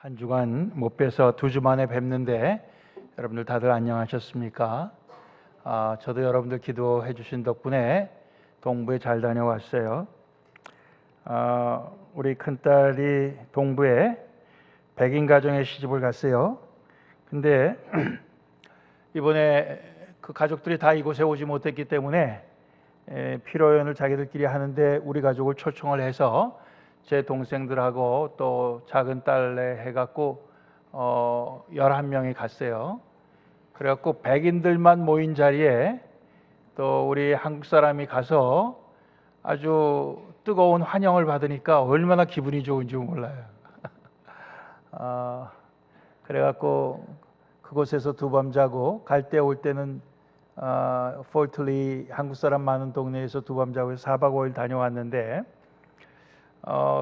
한 주간 못 뵈서 두 주 만에 뵙는데 여러분들 다들 안녕하셨습니까? 저도 여러분들 기도해 주신 덕분에 동부에 잘 다녀왔어요. 우리 큰딸이 동부에 백인 가정에 시집을 갔어요. 근데 이번에 그 가족들이 다 이곳에 오지 못했기 때문에 피로연을 자기들끼리 하는데 우리 가족을 초청을 해서 제 동생들하고 또 작은 딸에 해갖고 11명이 갔어요. 그래갖고 백인들만 모인 자리에 또 우리 한국 사람이 가서 아주 뜨거운 환영을 받으니까 얼마나 기분이 좋은지 몰라요. 그래갖고 그곳에서 두 밤 자고 갈 때 올 때는 폴틀리 한국 사람 많은 동네에서 두 밤 자고 4박 5일 다녀왔는데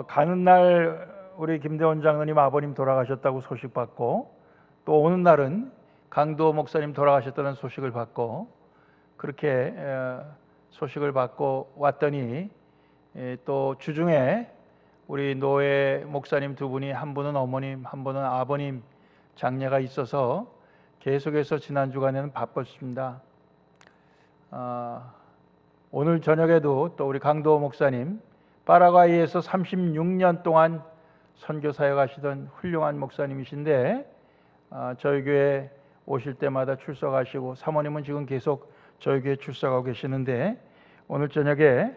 가는 날 우리 김대원 장로님 아버님 돌아가셨다고 소식 받고 또 오는 날은 강도 목사님 돌아가셨다는 소식을 받고 그렇게 소식을 받고 왔더니 또 주중에 우리 노예 목사님 두 분이 한 분은 어머님 한 분은 아버님 장례가 있어서 계속해서 지난 주간에는 바빴습니다. 오늘 저녁에도 또 우리 강도 목사님 파라과이에서 36년 동안 선교 사역하시던 훌륭한 목사님이신데 저희 교회 오실 때마다 출석하시고 사모님은 지금 계속 저희 교회 출석하고 계시는데 오늘 저녁에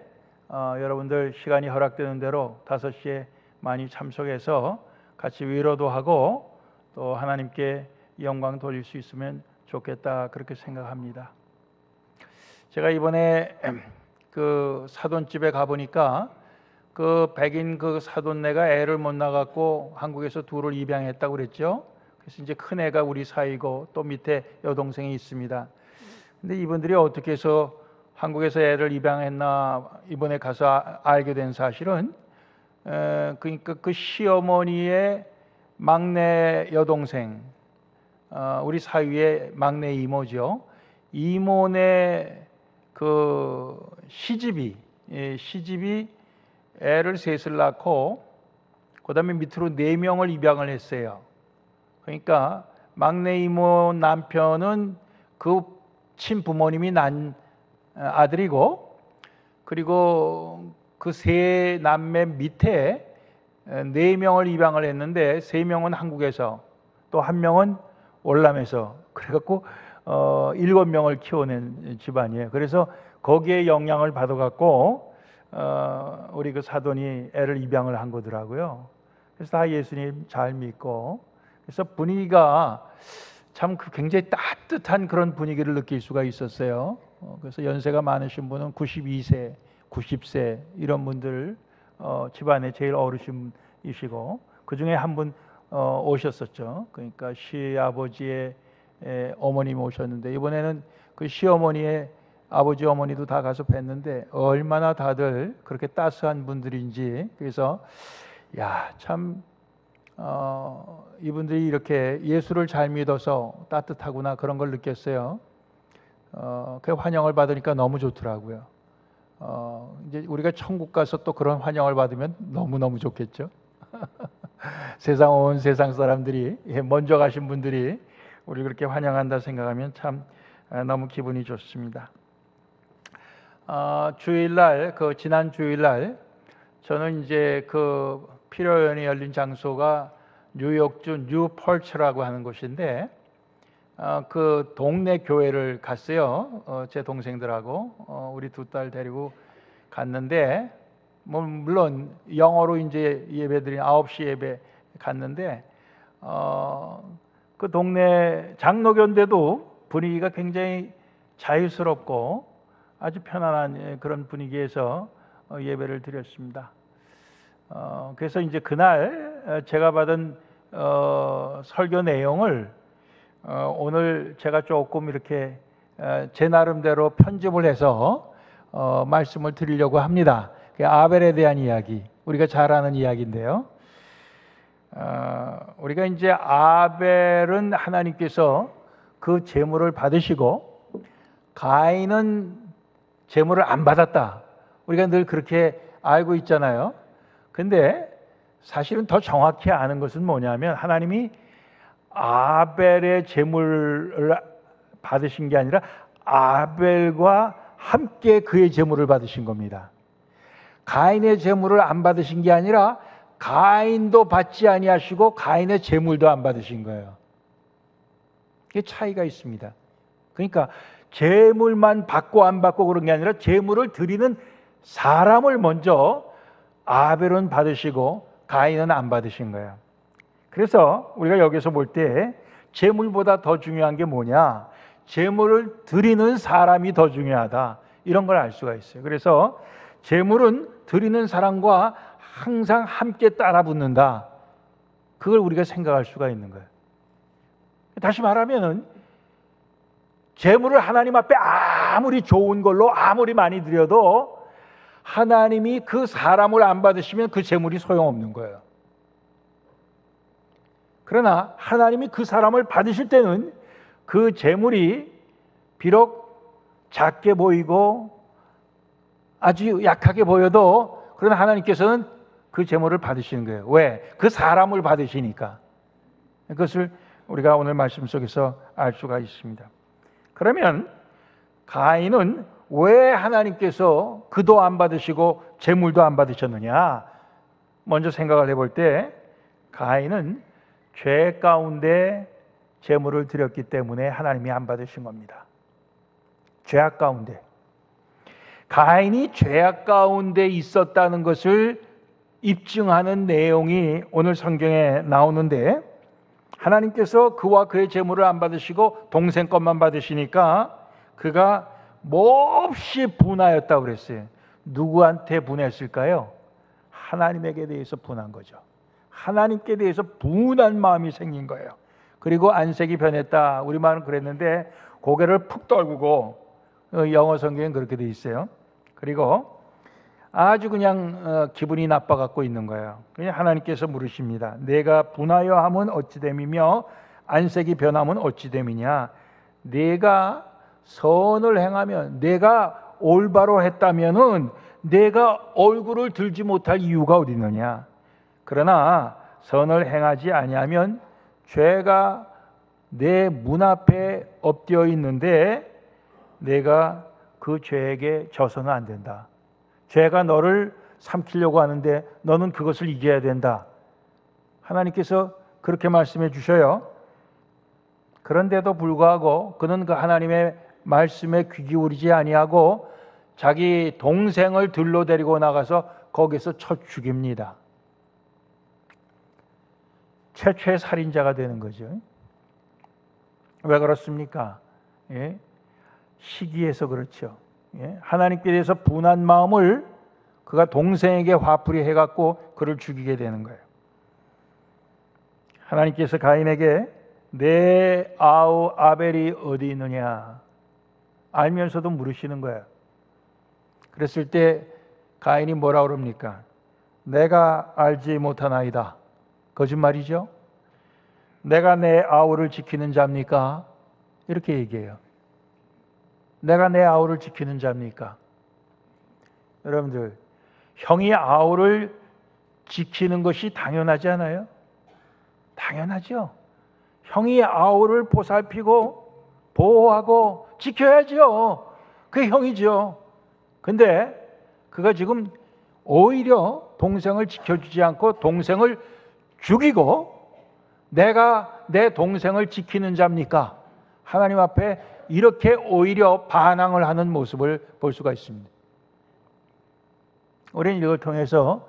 여러분들 시간이 허락되는 대로 5시에 많이 참석해서 같이 위로도 하고 또 하나님께 영광 돌릴 수 있으면 좋겠다 그렇게 생각합니다. 제가 이번에 그 사돈집에 가보니까 그 백인 그 사돈네가 애를 못 낳았고 한국에서 둘을 입양했다고 그랬죠. 그래서 이제 큰 애가 우리 사이고 또 밑에 여동생이 있습니다. 근데 이분들이 어떻게 해서 한국에서 애를 입양했나 이번에 가서 알게 된 사실은 그러니까 그 시어머니의 막내 여동생 우리 사위의 막내 이모죠. 이모네 그 시집이 애를 셋을 낳고 그 다음에 밑으로 4명을 입양을 했어요. 그러니까 막내 이모 남편은 그 친부모님이 난 아들이고 그리고 그 세 남매 밑에 4명을 입양을 했는데 3명은 한국에서 또 1명은 월남에서 그래갖고 7명을 키워낸 집안이에요. 그래서 거기에 영향을 받아갖고 우리 그 사돈이 애를 입양을 한 거더라고요. 그래서 다 예수님 잘 믿고 그래서 분위기가 참 굉장히 따뜻한 그런 분위기를 느낄 수가 있었어요. 그래서 연세가 많으신 분은 92세, 90세 이런 분들 집안에 제일 어르신이시고 그 중에 한 분 오셨었죠. 그러니까 시아버지의 어머님 오셨는데 이번에는 그 시어머니의 아버지 어머니도 다 가서 뵀는데 얼마나 다들 그렇게 따스한 분들인지 그래서 참 이분들이 이렇게 예수를 잘 믿어서 따뜻하구나 그런 걸 느꼈어요. 그 환영을 받으니까 너무 좋더라고요. 이제 우리가 천국 가서 또 그런 환영을 받으면 너무너무 좋겠죠. 온 세상 사람들이 먼저 가신 분들이 우리 그렇게 환영한다 생각하면 참 너무 기분이 좋습니다. 주일날 지난 주일날 저는 이제 그 피로연이 열린 장소가 뉴욕주 뉴펄츠라고 하는 곳인데 그 동네 교회를 갔어요. 제 동생들하고 우리 두 딸 데리고 갔는데 물론 영어로 이제 예배드린 9시 예배 갔는데 그 동네 장로교인데도 분위기가 굉장히 자유스럽고 아주 편안한 그런 분위기에서 예배를 드렸습니다. 그래서 이제 그날 제가 받은 설교 내용을 오늘 제가 조금 이렇게 제 나름대로 편집을 해서 말씀을 드리려고 합니다. 아벨에 대한 이야기, 우리가 잘 아는 이야기인데요. 우리가 이제 아벨은 하나님께서 그 제물을 받으시고 가인은 제물을 안 받았다. 우리가 늘 그렇게 알고 있잖아요. 근데 사실은 더 정확히 아는 것은 뭐냐면 하나님이 아벨의 제물을 받으신 게 아니라 아벨과 함께 그의 제물을 받으신 겁니다. 가인의 제물을 안 받으신 게 아니라 가인도 받지 아니하시고 가인의 제물도 안 받으신 거예요. 이게 차이가 있습니다. 그러니까 제물만 받고 안 받고 그런 게 아니라 제물을 드리는 사람을 먼저 아벨은 받으시고 가인은 안 받으신 거예요. 그래서 우리가 여기서 볼 때 제물보다 더 중요한 게 뭐냐? 제물을 드리는 사람이 더 중요하다. 이런 걸 알 수가 있어요. 그래서 제물은 드리는 사람과 항상 함께 따라 붙는다. 그걸 우리가 생각할 수가 있는 거예요. 다시 말하면은 제물을 하나님 앞에 아무리 좋은 걸로 아무리 많이 드려도 하나님이 그 사람을 안 받으시면 그 제물이 소용없는 거예요. 그러나 하나님이 그 사람을 받으실 때는 그 제물이 비록 작게 보이고 아주 약하게 보여도 그러나 하나님께서는 그 제물을 받으시는 거예요. 왜? 그 사람을 받으시니까. 그것을 우리가 오늘 말씀 속에서 알 수가 있습니다. 그러면 가인은 왜 하나님께서 그도 안 받으시고 제물도 안 받으셨느냐? 먼저 생각을 해볼 때 가인은 죄 가운데 제물을 드렸기 때문에 하나님이 안 받으신 겁니다. 죄악 가운데. 가인이 죄악 가운데 있었다는 것을 입증하는 내용이 오늘 성경에 나오는데 하나님께서 그와 그의 제물을 안 받으시고 동생 것만 받으시니까 그가 몹시 분하였다고 그랬어요. 누구한테 분했을까요? 하나님에게 대해서 분한 거죠. 하나님께 대해서 분한 마음이 생긴 거예요. 그리고 안색이 변했다. 우리말은 그랬는데 고개를 푹 떨구고 영어 성경엔 그렇게 돼 있어요. 그리고 아주 그냥 기분이 나빠 갖고 있는 거예요. 그냥 하나님께서 물으십니다. 내가 분하여 함은 어찌 됨이며 안색이 변함은 어찌 됨이냐? 내가 선을 행하면 내가 올바로 했다면은 내가 얼굴을 들지 못할 이유가 어디 있느냐? 그러나 선을 행하지 아니하면 죄가 내 문 앞에 엎드려 있는데 내가 그 죄에게 져서는 안 된다. 죄가 너를 삼키려고 하는데 너는 그것을 이겨야 된다. 하나님께서 그렇게 말씀해 주셔요. 그런데도 불구하고 그는 그 하나님의 말씀에 귀 기울이지 아니하고 자기 동생을 들러 데리고 나가서 거기서 쳐 죽입니다. 최초의 살인자가 되는 거죠. 왜 그렇습니까? 예? 시기해서 그렇죠. 예? 하나님께 대해서 분한 마음을 그가 동생에게 화풀이 해갖고 그를 죽이게 되는 거예요. 하나님께서 가인에게 내 아우 아벨이 어디 있느냐 알면서도 물으시는 거예요. 그랬을 때 가인이 뭐라 그럽니까? 내가 알지 못하나이다. 거짓말이죠. 내가 내 아우를 지키는 자입니까? 이렇게 얘기해요. 내가 내 아우를 지키는 자입니까? 여러분들, 형이 아우를 지키는 것이 당연하지 않아요? 당연하죠. 형이 아우를 보살피고 보호하고 지켜야죠. 그게 형이죠. 근데 그가 지금 오히려 동생을 지켜주지 않고 동생을 죽이고 내가 내 동생을 지키는 자입니까? 하나님 앞에 이렇게 오히려 반항을 하는 모습을 볼 수가 있습니다. 우리는 이걸 통해서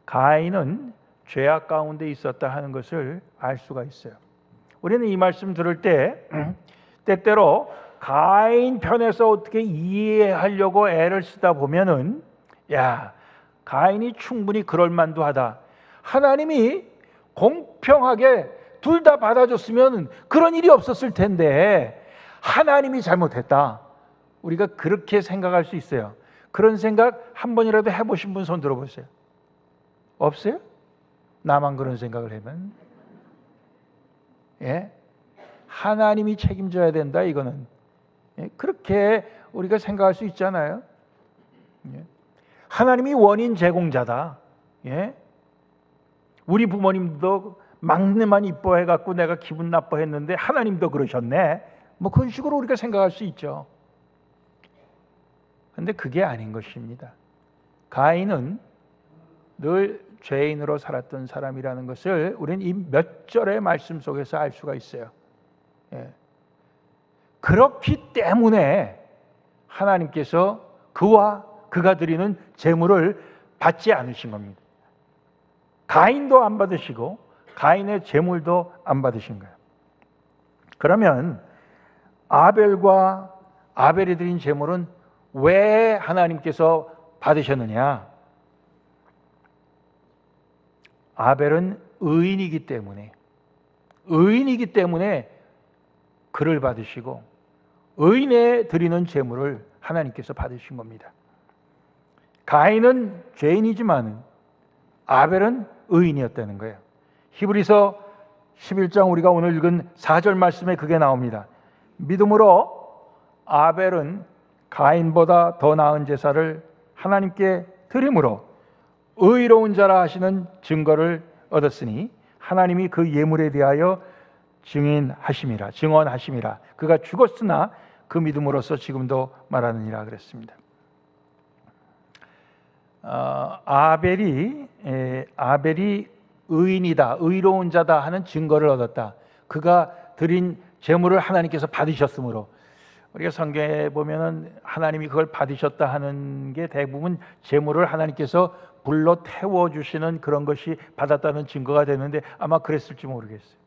가인은 죄악 가운데 있었다 하는 것을 알 수가 있어요. 우리는 이 말씀 들을 때 때때로 가인 편에서 어떻게 이해하려고 애를 쓰다 보면은 야, 가인이 충분히 그럴 만도 하다. 하나님이 공평하게 둘 다 받아줬으면 그런 일이 없었을 텐데 하나님이 잘못했다. 우리가 그렇게 생각할 수 있어요. 그런 생각 한 번이라도 해보신 분 손 들어보세요. 없어요? 나만 그런 생각을 하면? 예? 하나님이 책임져야 된다 이거는. 예? 그렇게 우리가 생각할 수 있잖아요. 예? 하나님이 원인 제공자다. 예? 우리 부모님도 막내만 이뻐해갖고 내가 기분 나빠했는데 하나님도 그러셨네. 뭐 그런 식으로 우리가 생각할 수 있죠. 그런데 그게 아닌 것입니다. 가인은 늘 죄인으로 살았던 사람이라는 것을 우리는 이 몇 절의 말씀 속에서 알 수가 있어요. 그렇기 때문에 하나님께서 그와 그가 드리는 제물을 받지 않으신 겁니다. 가인도 안 받으시고 가인의 제물도 안 받으신 거예요. 그러면 아벨과 아벨이 드린 제물은 왜 하나님께서 받으셨느냐? 아벨은 의인이기 때문에 그를 받으시고 의인에 드리는 제물을 하나님께서 받으신 겁니다. 가인은 죄인이지만 아벨은 의인이었다는 거예요. 히브리서 11장 우리가 오늘 읽은 4절 말씀에 그게 나옵니다. 믿음으로 아벨은 가인보다 더 나은 제사를 하나님께 드림으로 의로운 자라 하시는 증거를 얻었으니 하나님이 그 예물에 대하여 증언하심이라. 그가 죽었으나 그 믿음으로써 지금도 말하느니라 그랬습니다. 아벨이 의인이다, 의로운 자다 하는 증거를 얻었다. 그가 드린 제물을 하나님께서 받으셨으므로, 우리가 성경에 보면은 하나님이 그걸 받으셨다 하는 게 대부분 제물을 하나님께서 불로 태워주시는 그런 것이 받았다는 증거가 되는데 아마 그랬을지 모르겠어요.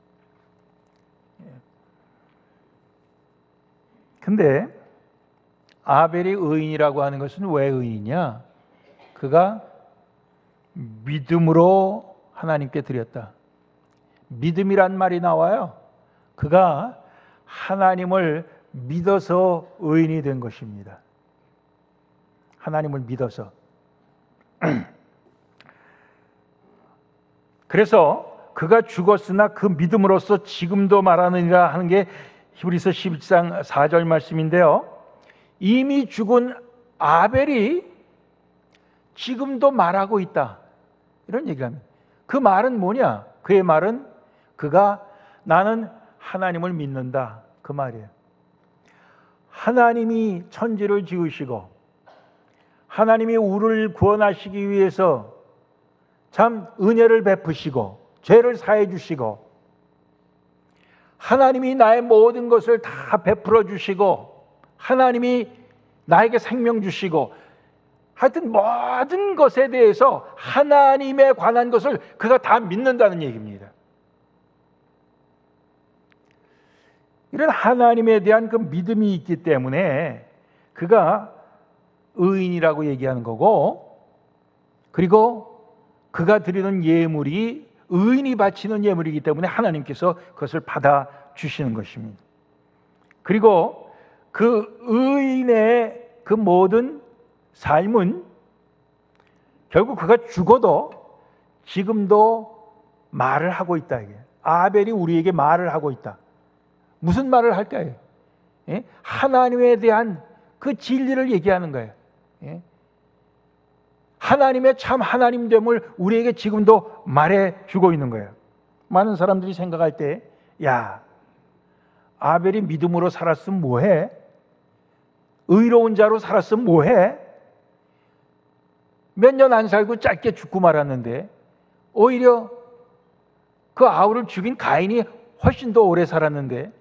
근데 아벨이 의인이라고 하는 것은 왜 의인이냐? 그가 믿음으로 하나님께 드렸다. 믿음이란 말이 나와요. 그가 하나님을 믿어서 의인이 된 것입니다. 하나님을 믿어서. 그래서 그가 죽었으나 그 믿음으로써 지금도 말하느니라 하는 게 히브리서 11장 4절 말씀인데요. 이미 죽은 아벨이 지금도 말하고 있다, 이런 얘기를 합니다. 그 말은 뭐냐? 그의 말은 그가 나는 하나님을 믿는다, 그 말이에요. 하나님이 천지를 지으시고 하나님이 우리를 구원하시기 위해서 참 은혜를 베푸시고 죄를 사해 주시고 하나님이 나의 모든 것을 다 베풀어 주시고 하나님이 나에게 생명 주시고 하여튼 모든 것에 대해서 하나님에 관한 것을 그가 다 믿는다는 얘기입니다. 이런 하나님에 대한 그 믿음이 있기 때문에 그가 의인이라고 얘기하는 거고, 그리고 그가 드리는 예물이 의인이 바치는 예물이기 때문에 하나님께서 그것을 받아 주시는 것입니다. 그리고 그 의인의 그 모든 삶은 결국 그가 죽어도 지금도 말을 하고 있다, 이게. 아벨이 우리에게 말을 하고 있다. 무슨 말을 할까요? 하나님에 대한 그 진리를 얘기하는 거예요. 하나님의 참 하나님됨을 우리에게 지금도 말해주고 있는 거예요. 많은 사람들이 생각할 때, 야, 아벨이 믿음으로 살았으면 뭐해? 의로운 자로 살았으면 뭐해? 몇 년 안 살고 짧게 죽고 말았는데 오히려 그 아우를 죽인 가인이 훨씬 더 오래 살았는데,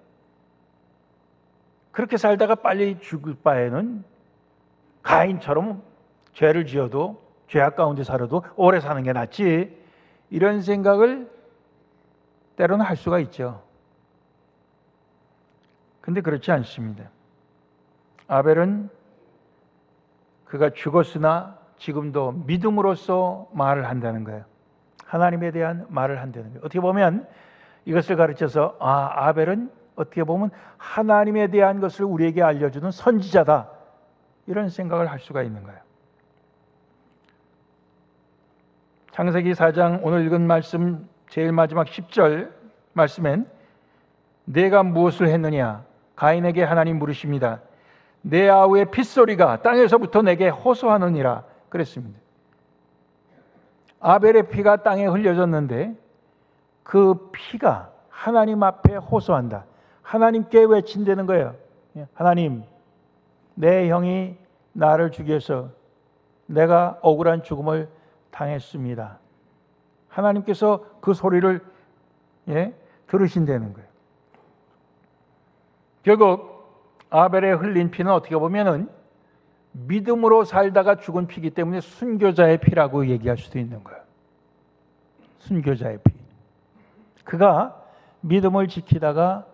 그렇게 살다가 빨리 죽을 바에는 가인처럼 죄를 지어도 죄악 가운데 살아도 오래 사는 게 낫지, 이런 생각을 때로는 할 수가 있죠. 근데 그렇지 않습니다. 아벨은 그가 죽었으나 지금도 믿음으로써 말을 한다는 거예요. 하나님에 대한 말을 한다는 거예요. 어떻게 보면 이것을 가르쳐서 아벨은 어떻게 보면 하나님에 대한 것을 우리에게 알려주는 선지자다, 이런 생각을 할 수가 있는 거예요. 창세기 4장 오늘 읽은 말씀 제일 마지막 10절 말씀엔 내가 무엇을 했느냐? 가인에게 하나님 물으십니다. 내 아우의 핏소리가 땅에서부터 내게 호소하느니라 그랬습니다. 아벨의 피가 땅에 흘려졌는데 그 피가 하나님 앞에 호소한다. 하나님께 외친다는 거예요. 하나님, 내 형이 나를 죽여서 내가 억울한 죽음을 당했습니다. 하나님께서 그 소리를 들으신다는 거예요. 결국 아벨의 흘린 피는 어떻게 보면은 믿음으로 살다가 죽은 피이기 때문에 순교자의 피라고 얘기할 수도 있는 거예요. 순교자의 피. 그가 믿음을 지키다가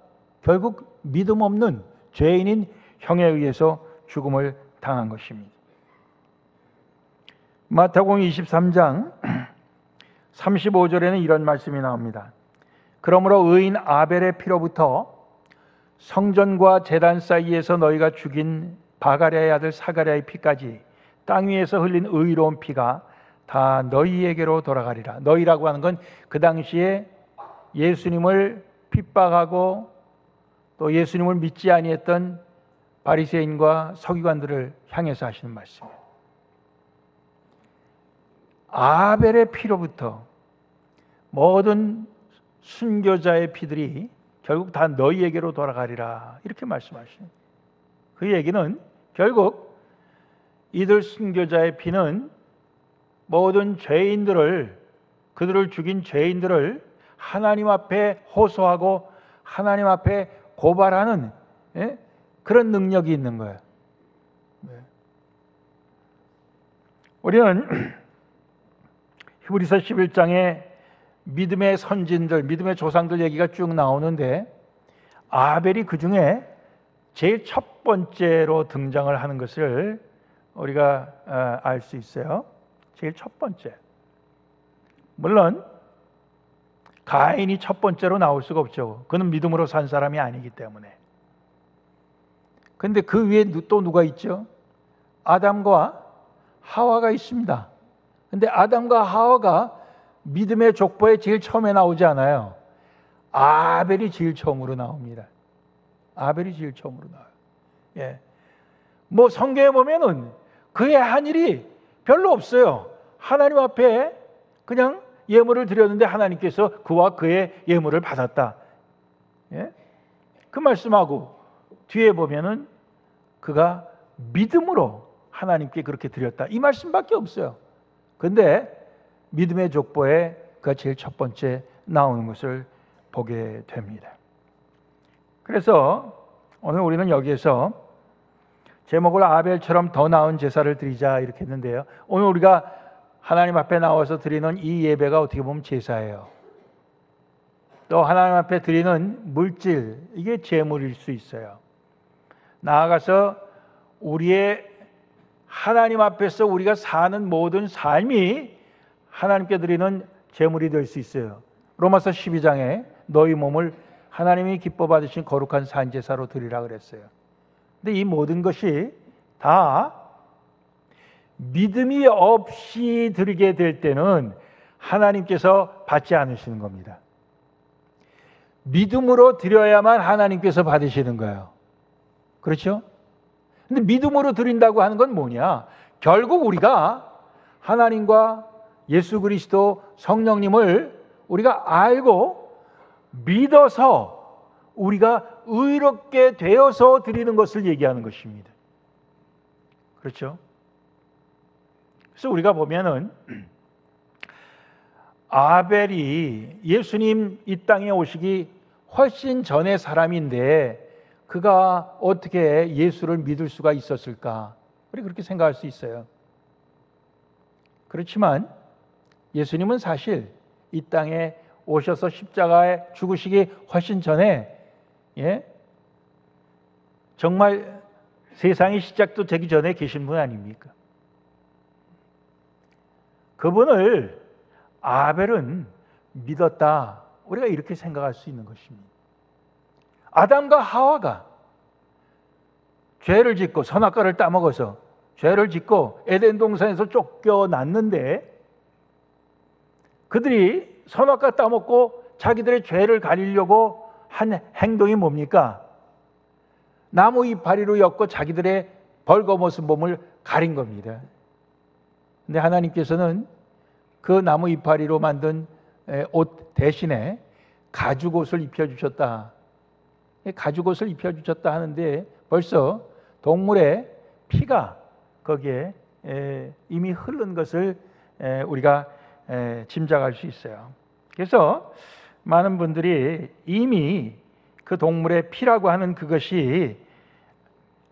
결국 믿음 없는 죄인인 형에 의해서 죽음을 당한 것입니다. 마태복음 23장 35절에는 이런 말씀이 나옵니다. 그러므로 의인 아벨의 피로부터 성전과 제단 사이에서 너희가 죽인 바가랴의 아들 사가랴의 피까지 땅 위에서 흘린 의로운 피가 다 너희에게로 돌아가리라. 너희라고 하는 건 그 당시에 예수님을 핍박하고 또 예수님을 믿지 아니했던 바리새인과 서기관들을 향해서 하시는 말씀이에요. 아벨의 피로부터 모든 순교자의 피들이 결국 다 너희에게로 돌아가리라 이렇게 말씀하시는 그 얘기는 결국 이들 순교자의 피는 모든 죄인들을 그들을 죽인 죄인들을 하나님 앞에 호소하고 하나님 앞에 고발하는 그런 능력이 있는 거예요. 우리는 히브리서 11장에 믿음의 선진들, 믿음의 조상들 얘기가 쭉 나오는데 아벨이 그 중에 제일 첫 번째로 등장을 하는 것을 우리가 알 수 있어요. 제일 첫 번째. 물론 가인이 첫 번째로 나올 수가 없죠. 그는 믿음으로 산 사람이 아니기 때문에. 그런데 그 위에 또 누가 있죠? 아담과 하와가 있습니다. 그런데 아담과 하와가 믿음의 족보에 제일 처음에 나오지 않아요. 아벨이 제일 처음으로 나옵니다. 아벨이 제일 처음으로 나와요. 뭐 성경에 보면은 그의 한 일이 별로 없어요. 하나님 앞에 그냥 예물을 드렸는데 하나님께서 그와 그의 예물을 받았다. 그 말씀하고 뒤에 보면은 그가 믿음으로 하나님께 그렇게 드렸다. 이 말씀밖에 없어요. 그런데 믿음의 족보에 그가 제일 첫 번째 나오는 것을 보게 됩니다. 그래서 오늘 우리는 여기에서 제목을 아벨처럼 더 나은 제사를 드리자 이렇게 했는데요. 오늘 우리가 하나님 앞에 나와서 드리는 이 예배가 어떻게 보면 제사예요. 또 하나님 앞에 드리는 물질, 이게 제물일 수 있어요. 나아가서 우리의 하나님 앞에서 우리가 사는 모든 삶이 하나님께 드리는 제물이 될 수 있어요. 로마서 12장에 너희 몸을 하나님이 기뻐 받으신 거룩한 산제사로 드리라 그랬어요. 근데 이 모든 것이 다 믿음이 없이 드리게 될 때는 하나님께서 받지 않으시는 겁니다. 믿음으로 드려야만 하나님께서 받으시는 거예요. 그렇죠? 근데 믿음으로 드린다고 하는 건 뭐냐? 결국 우리가 하나님과 예수 그리스도 성령님을 우리가 알고 믿어서 우리가 의롭게 되어서 드리는 것을 얘기하는 것입니다. 그렇죠? 그래서 우리가 보면은 아벨이 예수님 이 땅에 오시기 훨씬 전의 사람인데 그가 어떻게 예수를 믿을 수가 있었을까? 우리 그렇게 생각할 수 있어요. 그렇지만 예수님은 사실 이 땅에 오셔서 십자가에 죽으시기 훨씬 전에 정말 세상이 시작도 되기 전에 계신 분 아닙니까? 그분을 아벨은 믿었다. 우리가 이렇게 생각할 수 있는 것입니다. 아담과 하와가 죄를 짓고 선악과를 따먹어서 죄를 짓고 에덴 동산에서 쫓겨났는데 그들이 선악과 따먹고 자기들의 죄를 가리려고 한 행동이 뭡니까? 나무 이파리로 엮고 자기들의 벌거벗은 몸을 가린 겁니다. 근데 하나님께서는 그 나무 이파리로 만든 옷 대신에 가죽옷을 입혀주셨다. 가죽옷을 입혀주셨다 하는데 벌써 동물의 피가 거기에 이미 흐른 것을 우리가 짐작할 수 있어요. 그래서 많은 분들이 이미 그 동물의 피라고 하는 그것이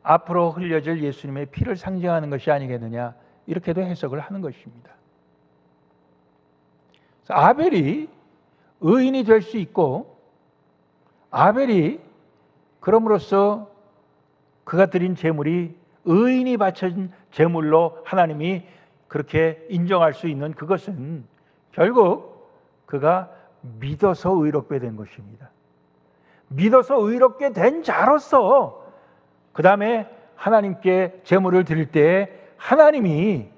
앞으로 흘려질 예수님의 피를 상징하는 것이 아니겠느냐, 이렇게도 해석을 하는 것입니다. 아벨이 의인이 될 수 있고, 아벨이 그럼으로써 그가 드린 제물이 의인이 바친 제물로 하나님이 그렇게 인정할 수 있는 그것은 결국 그가 믿어서 의롭게 된 것입니다. 믿어서 의롭게 된 자로서 그 다음에 하나님께 제물을 드릴 때 하나님이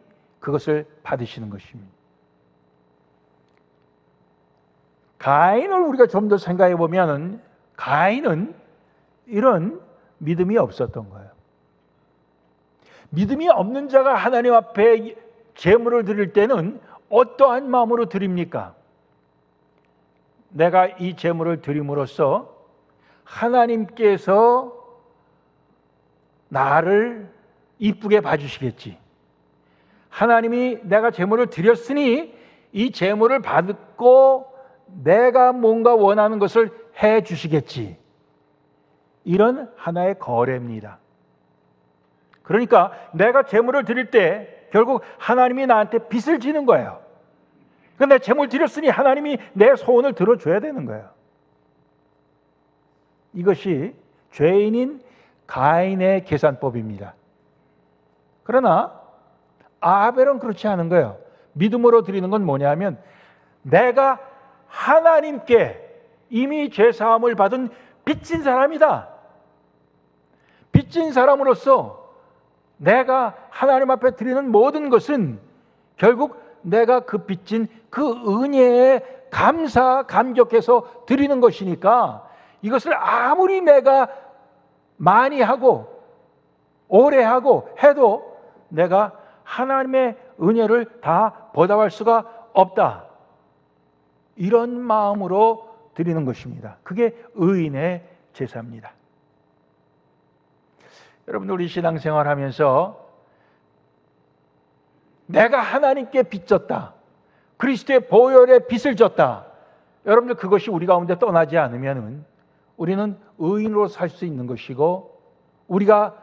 그것을 받으시는 것입니다. 가인을 우리가 좀 더 생각해 보면 가인은 이런 믿음이 없었던 거예요. 믿음이 없는 자가 하나님 앞에 제물을 드릴 때는 어떠한 마음으로 드립니까? 내가 이 제물을 드림으로써 하나님께서 나를 이쁘게 봐주시겠지. 하나님이 내가 제물을 드렸으니 이 제물을 받고 내가 뭔가 원하는 것을 해 주시겠지. 이런 하나의 거래입니다. 그러니까 내가 제물을 드릴 때 결국 하나님이 나한테 빚을 지는 거예요. 그런데 제물 드렸으니 하나님이 내 소원을 들어줘야 되는 거예요. 이것이 죄인인 가인의 계산법입니다. 그러나 아벨은 그렇지 않은 거예요. 믿음으로 드리는 건 뭐냐면 내가 하나님께 이미 죄사함을 받은 빚진 사람이다. 빚진 사람으로서 내가 하나님 앞에 드리는 모든 것은 결국 내가 그 빚진 그 은혜에 감격해서 드리는 것이니까 이것을 아무리 내가 많이 하고 오래 하고 해도 내가 하나님의 은혜를 다 보답할 수가 없다. 이런 마음으로 드리는 것입니다. 그게 의인의 제사입니다. 여러분, 우리 신앙생활 하면서 내가 하나님께 빚졌다, 그리스도의 보혈에 빚을 졌다, 여러분들 그것이 우리 가운데 떠나지 않으면 우리는 의인으로 살 수 있는 것이고 우리가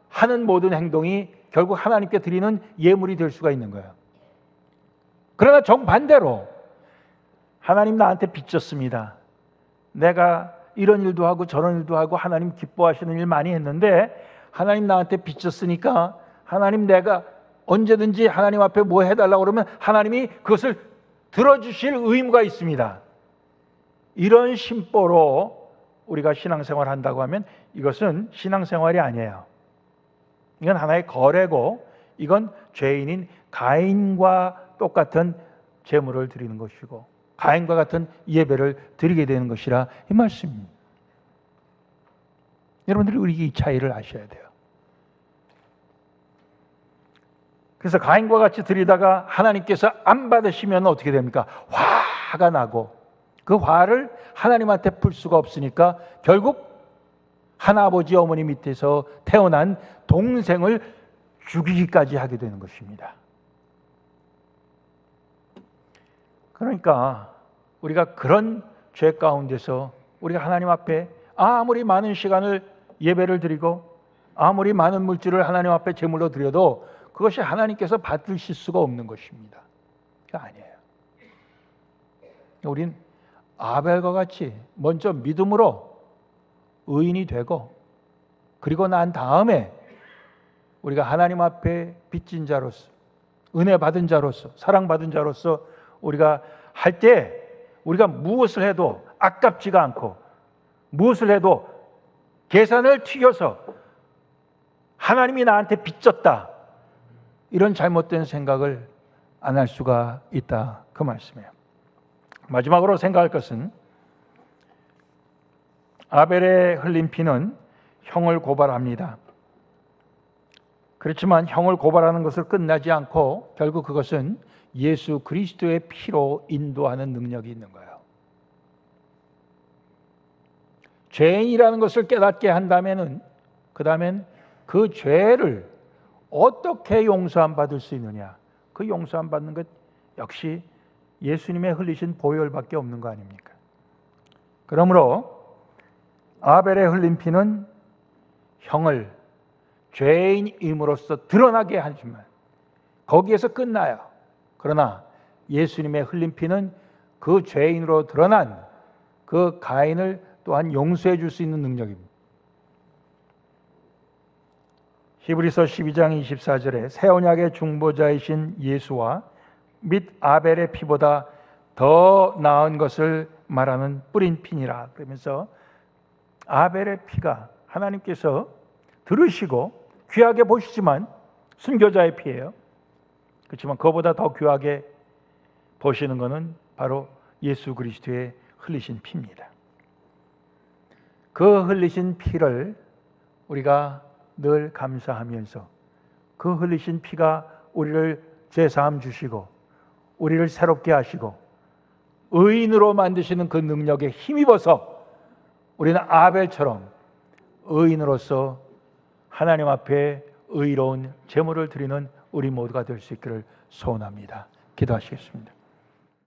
하는 모든 행동이 결국 하나님께 드리는 예물이 될 수가 있는 거예요. 그러나 정반대로 하나님 나한테 빚졌습니다. 내가 이런 일도 하고 저런 일도 하고 하나님 기뻐하시는 일 많이 했는데 하나님 나한테 빚졌으니까 하나님 내가 언제든지 하나님 앞에 뭐 해달라고 그러면 하나님이 그것을 들어주실 의무가 있습니다. 이런 심보로 우리가 신앙생활을 한다고 하면 이것은 신앙생활이 아니에요. 이건 하나의 거래고 이건 죄인인 가인과 똑같은 제물을 드리는 것이고 가인과 같은 예배를 드리게 되는 것이라 이 말씀입니다. 여러분들이 우리 이 차이를 아셔야 돼요. 그래서 가인과 같이 드리다가 하나님께서 안 받으시면 어떻게 됩니까? 화가 나고 그 화를 하나님한테 풀 수가 없으니까 결국 하나아버지 어머니 밑에서 태어난 동생을 죽이기까지 하게 되는 것입니다. 그러니까 우리가 그런 죄 가운데서 우리가 하나님 앞에 아무리 많은 시간을 예배를 드리고 아무리 많은 물질을 하나님 앞에 제물로 드려도 그것이 하나님께서 받으실 수가 없는 것입니다. 그게 아니에요. 우린 아벨과 같이 먼저 믿음으로 의인이 되고 그리고 난 다음에 우리가 하나님 앞에 빚진 자로서 은혜 받은 자로서 사랑받은 자로서 우리가 할 때 우리가 무엇을 해도 아깝지가 않고 무엇을 해도 계산을 튀겨서 하나님이 나한테 빚졌다 이런 잘못된 생각을 안 할 수가 있다 그 말씀이에요. 마지막으로 생각할 것은 아벨의 흘린 피는 형을 고발합니다. 그렇지만 형을 고발하는 것을 끝나지 않고 결국 그것은 예수 그리스도의 피로 인도하는 능력이 있는 거예요. 죄인이라는 것을 깨닫게 한다면은 그 다음엔 그 죄를 어떻게 용서함 받을 수 있느냐? 그 용서함 받는 것 역시 예수님의 흘리신 보혈밖에 없는 거 아닙니까? 그러므로 아벨의 흘린 피는 형을 죄인임으로써 드러나게 하지만 거기에서 끝나요. 그러나 예수님의 흘린 피는 그 죄인으로 드러난 그 가인을 또한 용서해 줄 수 있는 능력입니다. 히브리서 12장 24절에 새 언약의 중보자이신 예수와 및 아벨의 피보다 더 나은 것을 말하는 뿌린 피니라. 그러면서 아벨의 피가 하나님께서 들으시고 귀하게 보시지만 순교자의 피예요. 그렇지만 그보다 더 귀하게 보시는 것은 바로 예수 그리스도의 흘리신 피입니다. 그 흘리신 피를 우리가 늘 감사하면서 그 흘리신 피가 우리를 죄사함 주시고 우리를 새롭게 하시고 의인으로 만드시는 그 능력에 힘입어서 우리는 아벨처럼 의인으로서 하나님 앞에 의로운 제물을 드리는 우리 모두가 될 수 있기를 소원합니다. 기도하시겠습니다.